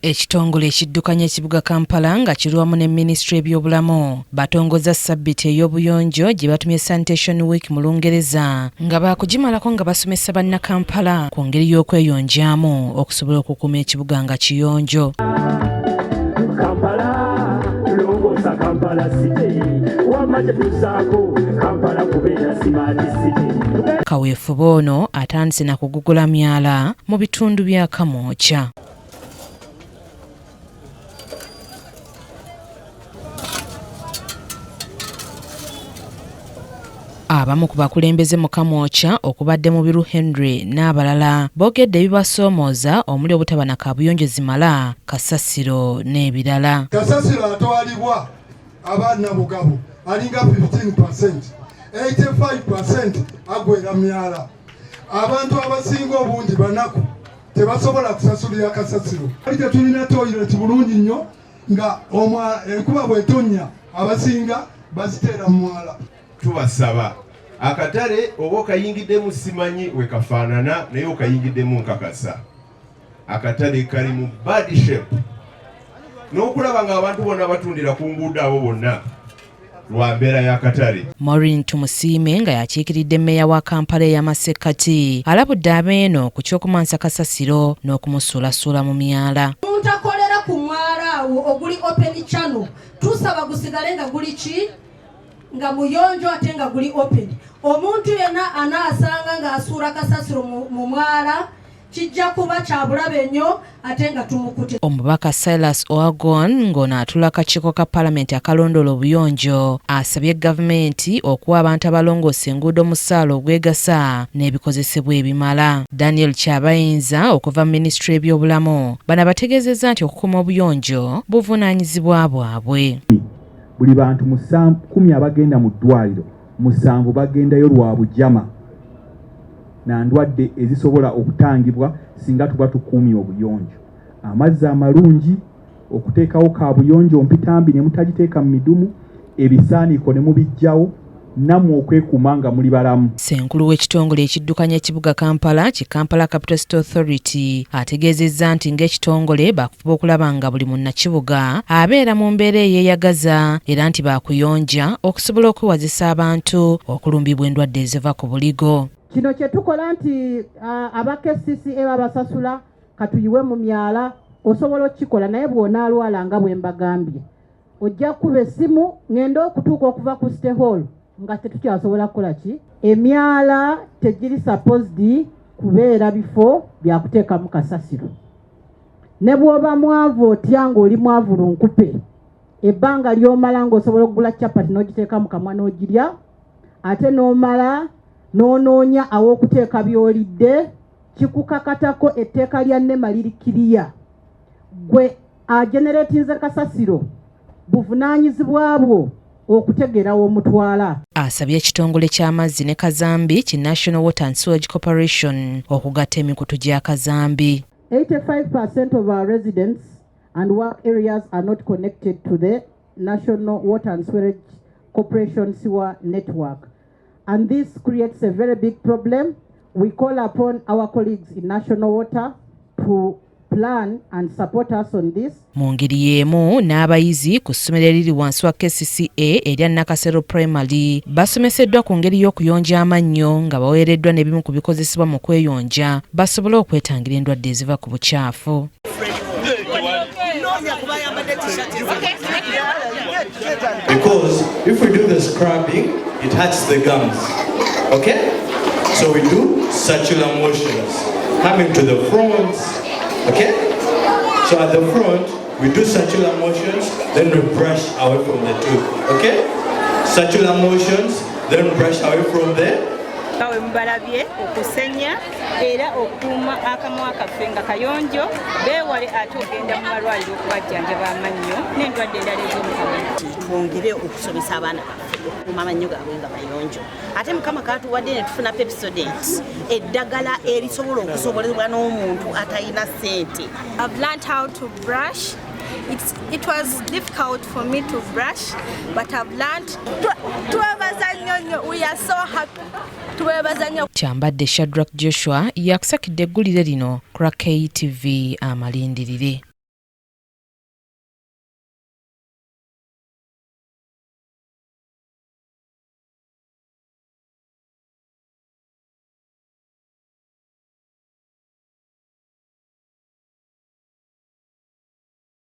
Ekitongole ekiddukanya ekibuga Kampala nga kirwamu ne Ministry eby'obulamu batongoza sabbiti ey'Obuyonjo gye batumye Sanitation Week mu Lungereza nga baakugimalako nga basomesa Bannakampala ku ngeri y'okweyonjaamu okusobola okukuuma ekibuga nga kiyonjo. Kaweefube ono atandise na kugugula myala mu bitundu bya Kcca. Abamu ku bakulembeze mu Kcca okubadde mu biru Henry n'abalala boogedde ebibasoomooza omuli obutaba na kaabuyonjo zimala kasasiro n'ebirala. Kasasiro atwalibwa abaana bugabo alinga 15%, 85% agwera myala. Abantu abasinga obungi banaku tebasobola kusasulira kasasiro. Ate tulina toilet bulungi nnyo nga enkuba bw'etonnya abasinga baziteera mu mwala. Tubasaba akatale oba okayingiddemu simanyi we kafaanana naye okayingiddemu nkakasa. Akatale kali mu bad shape n'okulaba nga abantu bonna batundira ku nguudo abo bonna lwa mbeera y'akatale. Maureen Tumusiime nga yakiikiridde mmeeya wa Kampala ey'amasekkati alabudde abeeno ku ky'okumansa kasasiro n'okumusuulasuula mu myala. Omuntu akolera ku mwala awo oguli open channel tusaba gusigale nga guli ki nga muyonjo ate nga guli open. Omuntu yenna anaasanga ng'asuula kasasiro mu mwala kijja kuba kya bulabe nnyo ate nga tumukute. Omubaka Silas Owagon ng'ono atula akakiiko ka Paalamenti akalondoola Obuyonjo asabye gavumenti okuwa abantu abalongoosa enguudo mu ssaala ogwegasa n'ebikozesebwa ebimala. Daniel Kyabayinza okuva mu Ministry eby'obulamu bano bategeezezza nti okukuuma obuyonjo buvunaanyizibwa bwabwe. Buli bantu 10 abagenda mu ddwaliro 7 bagendayo lwa bujama na ndwadde ezisobola okutangibwa singa tuba tukuumye obuyonjo. Amazzi amalungi, okuteekawo kaabuyonjo mpitambi ne mutagiteeka mu midumu, ebisaaniiko ne mubijjawo, nammwe okwekuuma nga muli balamu. Ssenkulu w'ekitongole ekiddukanya ekibuga Kampala ki Kampala Capital City Authority ategeezezza nti ng'ekitongole baakufuba okulaba nga buli munnakibuga abeera mu mbeera eyeeyagaza era nti baakuyonja okusobola okwewazisa abantu okulumbibwa endwadde eziva ku buligo. Kino kye tukola nti aba Kcca babasasula katuyiwe mu myala osobola okikola naye bw'onaalwala nga bwe mbagambye ojja kuba essimu ngenda okutuuka okuva ku City Hall nga tetukyasobola kukola ki emyala tegiri supposed kubeera bifo bya kuteekamu kasasiro. Ne bw'oba mwavu otya ng'oli mwavu lunkupe ebbanga ly'omala ng'osobola okugula capati n'ogiteeka mu kamwa n'ogirya ate n'omala n'onoonya aw'okuteeka by'olidde kikukakatako etteeka lya nnema lirikiriya gwe ageneratinze kasasiro buvunaanyizibwa bwo okutegeerawo omutwala. Asabye ekitongole ky'amazzi ne Kazambi ki National Water and Sewage Corporation okugatta emikutu gya Kazambi. 85% of our residents and work areas are not connected to the National Water and Sewage Corporation sewer network. And this creates a very big problem. We call upon our colleagues in National Water to plan and support us on this. Mu ngeri y'emu n'abayizi ku ssomero eriri wansi wa Kcca erya Nakasero Primary basomeseddwa ku ngeri y'okuyonja amannyo nga baweereddwa n'ebimu ku bikozesebwa mu kweyonja basobole okwetangira endwadde eziva ku bukyafu. Because if we do the scrubbing, it hurts the gums. Okay? So we do circular motions. Coming to the front. Okay? So at the front, we do circular motions, then we brush away from the tooth. Okay? Circular motions, then brush away from there. Kawe mbalabye okusenya era okuuma akamwa kaffe nga kayonjo beewale ate ogenda mu malwaliro okubajjanjaba amannyo n'endwadde endala ez'omukamwa. Twongere okusomesa abaana baffe okukuuma amannyo gaabwe nga mayonjo. Ate Mukama kaatuwadde ne tufuna Pepsodent eddagala erisobola okusobolebwa n'omuntu atalina ssente. I've learned how to brush. It was difficult for me to brush, but I've learned. We are so happy. Kyambadde Shadrack Joshua yakusakidde eggulire lino Kcca TV amalindirire.